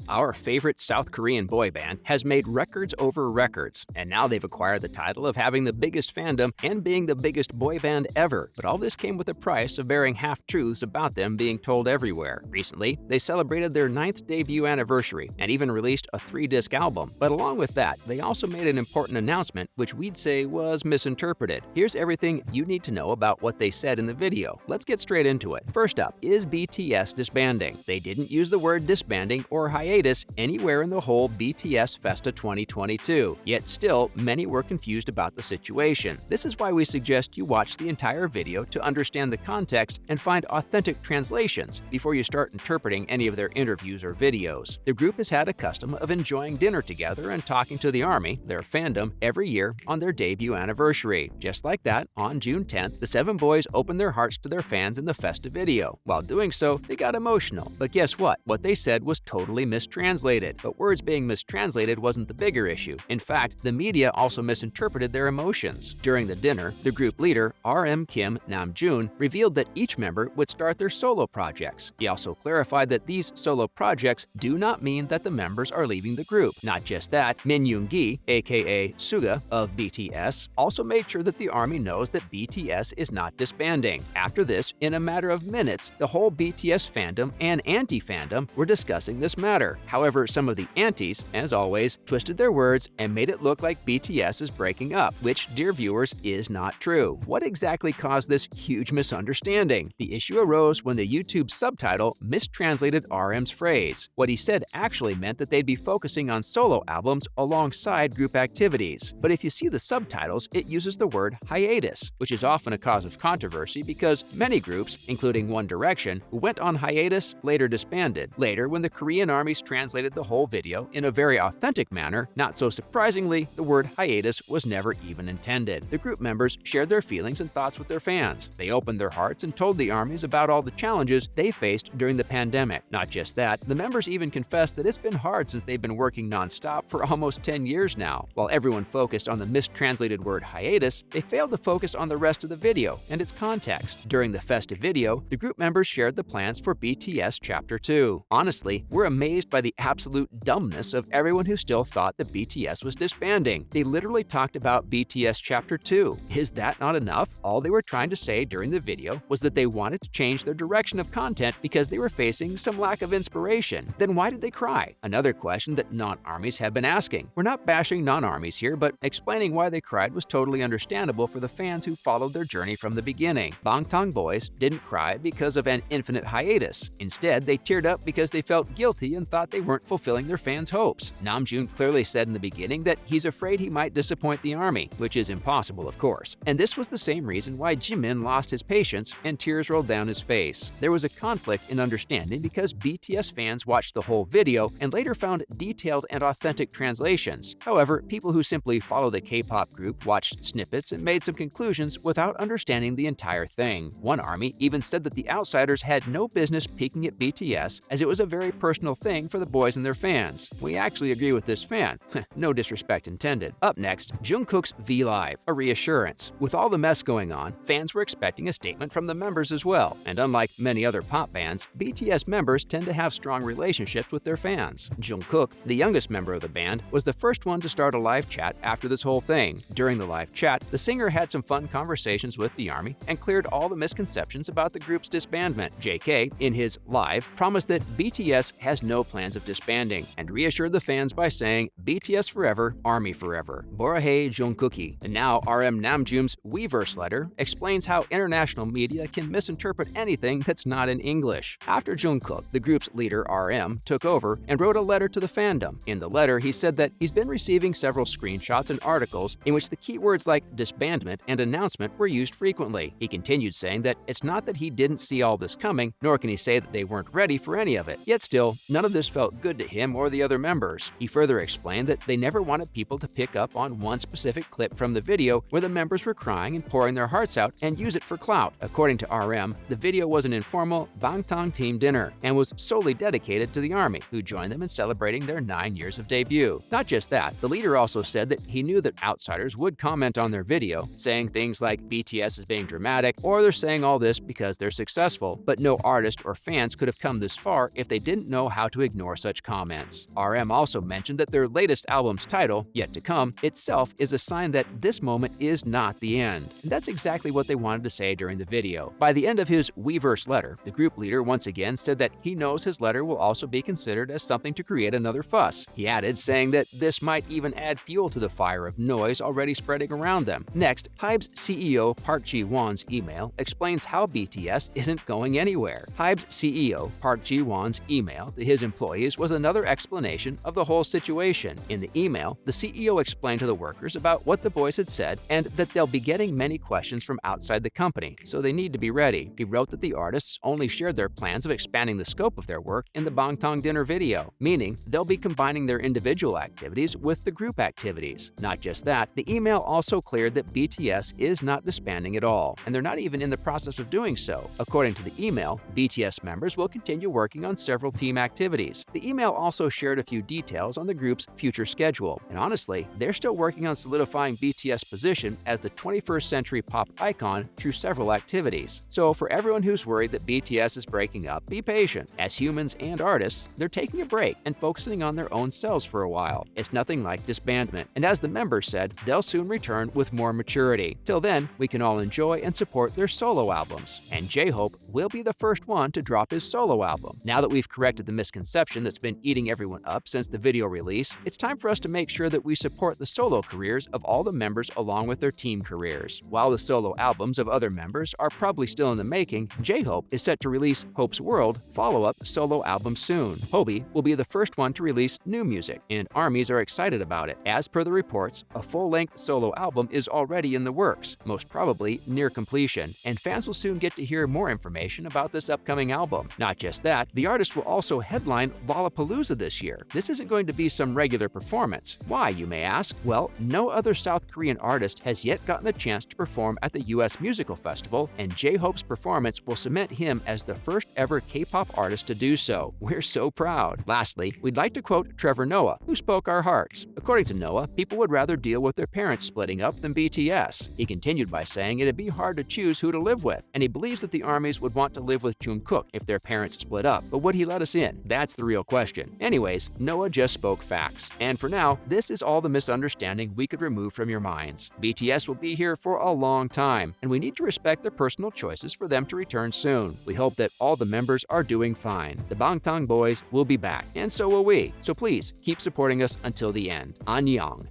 Our favorite South Korean boy band has made records over records, and now they've acquired the title of having the biggest fandom and being the biggest boy band ever. But all this came with the price of bearing half-truths about them being told everywhere. Recently, they celebrated their 9th debut anniversary and even released a 3-disc album. But along with that, they also made an important announcement which we'd say was misinterpreted. Here's everything you need to know about what they said in the video. Let's get straight into it. First up, is BTS disbanding? They didn't use the word disbanding or hiatus anywhere in the whole BTS Festa 2022. Yet still, many were confused about the situation. This is why we suggest you watch the entire video to understand the context and find authentic translations before you start interpreting any of their interviews or videos. The group has had a custom of enjoying dinner together and talking to the ARMY, their fandom, every year on their debut anniversary. Just like that, on June 10th, the 7 boys opened their hearts to their fans in the Festa video. While doing so, they got emotional. But guess what? What they said was totally mistranslated. But words being mistranslated wasn't the bigger issue. In fact, the media also misinterpreted their emotions. During the dinner, the group leader, RM Kim Namjoon, revealed that each member would start their solo projects. He also clarified that these solo projects do not mean that the members are leaving the group. Not just that, Min Yoongi, aka Suga of BTS, also made sure that the ARMY knows that BTS is not disbanding. After this, in a matter of minutes, the whole BTS fandom and anti-fandom were discussing this matter. However, some of the antis, as always, twisted their words and made it look like BTS is breaking up, which, dear viewers, is not true. What exactly caused this huge misunderstanding? The issue arose when the YouTube subtitle mistranslated RM's phrase. What he said actually meant that they'd be focusing on solo albums alongside group activities. But if you see the subtitles, it uses the word hiatus, which is often a cause of controversy because many groups, including One Direction, who went on hiatus, later disbanded. Later, when the Korean armies translated the whole video in a very authentic manner, not so surprisingly, the word hiatus was never even intended. The group members shared their feelings and thoughts with their fans. They opened their hearts and told the armies about all the challenges they faced during the pandemic. Not just that, the members even confessed that it's been hard since they've been working non-stop for almost 10 years now. While everyone focused on the mistranslated word hiatus, they failed to focus on the rest of the video and its context. During the festive video, the group members shared the plans for BTS Chapter 2. Honestly, we're amazed by the absolute dumbness of everyone who still thought that BTS was disbanding. They literally talked about BTS Chapter 2. Is that not enough? All they were trying to say during the video was that they wanted to change their direction of content because they were facing some lack of inspiration. Then why did they cry? Another question that non-armies have been asking. We're not bashing non-armies here, but explaining why they cried was totally understandable for the fans who followed their journey from the beginning. Bangtan boys didn't cry because of an infinite hiatus. Instead, they teared up because they felt guilty and thought they weren't fulfilling their fans' hopes. Namjoon clearly said in the beginning that he's afraid he might disappoint the ARMY, which is impossible, of course. And this was the same reason why Jimin lost his patience and tears rolled down his face. There was a conflict in understanding because BTS fans watched the whole video and later found detailed and authentic translations. However, people who simply follow the K-pop group watched snippets and made some conclusions without understanding the entire thing. One ARMY even said that the outsiders had no business peeking at BTS as it was a very personal thing for the boys and their fans. We actually agree with this fan. No disrespect intended. Up next, Jungkook's V-Live, a reassurance. With all the mess going on, fans were expecting a statement from the members as well. And unlike many other pop bands, BTS members tend to have strong relationships with their fans. Jungkook, the youngest member of the band, was the first one to start a live chat after this whole thing. During the live chat, the singer had some fun conversations with the ARMY and cleared all the misconceptions about the group's disbandment. JK, in his live, promised that BTS has no plans of disbanding and reassured the fans by saying, BTS forever, ARMY forever. Borahae Jungkooki. And now RM Namjoon's Weverse letter explains how international media can misinterpret anything that's not in English. After Jungkook, the group's leader RM, took over and wrote a letter to the fandom. In the letter, he said that he's been receiving several screenshots and articles in which the keywords like disbandment and announcement were used frequently. He continued saying that it's not that he didn't see all this coming, nor can he say that they weren't ready for any of it. Yet still, none of this felt good to him or the other members. He further explained that they never wanted people to pick up on one specific clip from the video where the members were crying and pouring their hearts out and use it for clout. According to RM, the video was an informal Bangtan team dinner and was solely dedicated to the ARMY, who joined them in celebrating their 9 years of debut. Not just that, the leader also said that he knew that outsiders would comment on their video, saying things like BTS is being dramatic or they're saying all this because they're successful, but no artist or fans could have come this far if they didn't know how to ignore such comments. RM also mentioned that their latest album's title, Yet to Come, itself is a sign that this moment is not the end. And that's exactly what they wanted to say during the video. By the end of his Weverse letter, the group leader once again said that he knows his letter will also be considered as something to create another fuss. He added, saying that this might even add fuel to the fire of noise already spreading around them. Next, HYBE's CEO Park Ji-won's email explains how BTS isn't going anywhere. HYBE's CEO Park Ji-won's email to his employees was another explanation of the whole situation. In the email, the CEO explained to the workers about what the boys had said and that they'll be getting many questions from outside the company, so they need to be ready. He wrote that the artists only shared their plans of expanding the scope of their work in the Bangtan dinner video, meaning they'll be combining their individual activities with the group activities. Not just that, the email also cleared that BTS is not disbanding at all, and they're not even in the process of doing so. According to the email, BTS members will continue working on several team activities. The email also shared a few details on the group's future schedule, and honestly, they're still working on solidifying BTS' position as the 21st century pop icon through several activities. So for everyone who's worried that BTS is breaking up, be patient. As humans and artists, they're taking a break and focusing on their own selves for a while. It's nothing like disbandment, and as the members said, they'll soon return with more maturity. Till then, we can all enjoy and support their solo albums. And J-Hope will be the first one to drop his solo album. Now that we've corrected the misconception that's been eating everyone up since the video release, it's time for us to make sure that we support the solo careers of all the members along with their team careers. While the solo albums of other members are probably still in the making, J-Hope is set to release Hope's World follow-up solo album soon. Hobie will be the first one to release new music, and ARMYs are excited about it. As per the reports, a full-length solo album is already in the works, most probably near completion, and fans will soon get to hear more information about this upcoming album. Not just that, the artist will also headline Lollapalooza this year. This isn't going to be some regular performance. Why, you may ask? Well, no other South Korean artist has yet gotten a chance to perform at the US Musical Festival, and J-Hope's performance will cement him as the first ever K-pop artist to do so. We're so proud. Lastly, we'd like to quote Trevor Noah, who spoke our hearts. According to Noah, people would rather deal with their parents splitting up than BTS. He continued by saying it'd be hard to choose who to live with, and he believes that the ARMYs would want to live with Jungkook if their parents split up, but would he let us in? That's the real question. Anyways, Noah just spoke facts. And for now, this is all the misunderstanding we could remove from your minds. BTS will be here for a long time, and we need to respect their personal choices for them to return soon. We hope that all the members are doing fine. The Bangtan boys will be back, and so will we. So please, keep supporting us until the end. Annyeong.